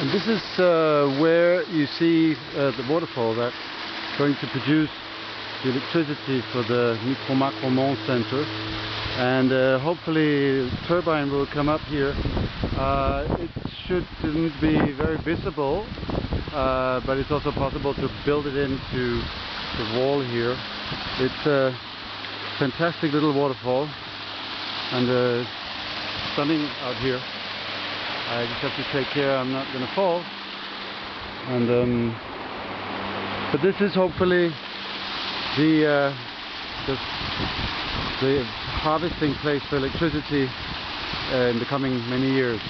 And this is where you see the waterfall that's going to produce the electricity for the Macro Monde center. And hopefully the turbine will come up here. It shouldn't be very visible, but it's also possible to build it into the wall here. It's a fantastic little waterfall, and stunning out here. I just have to take care I'm not going to fall. And but this is hopefully the harvesting place for electricity in the coming many years.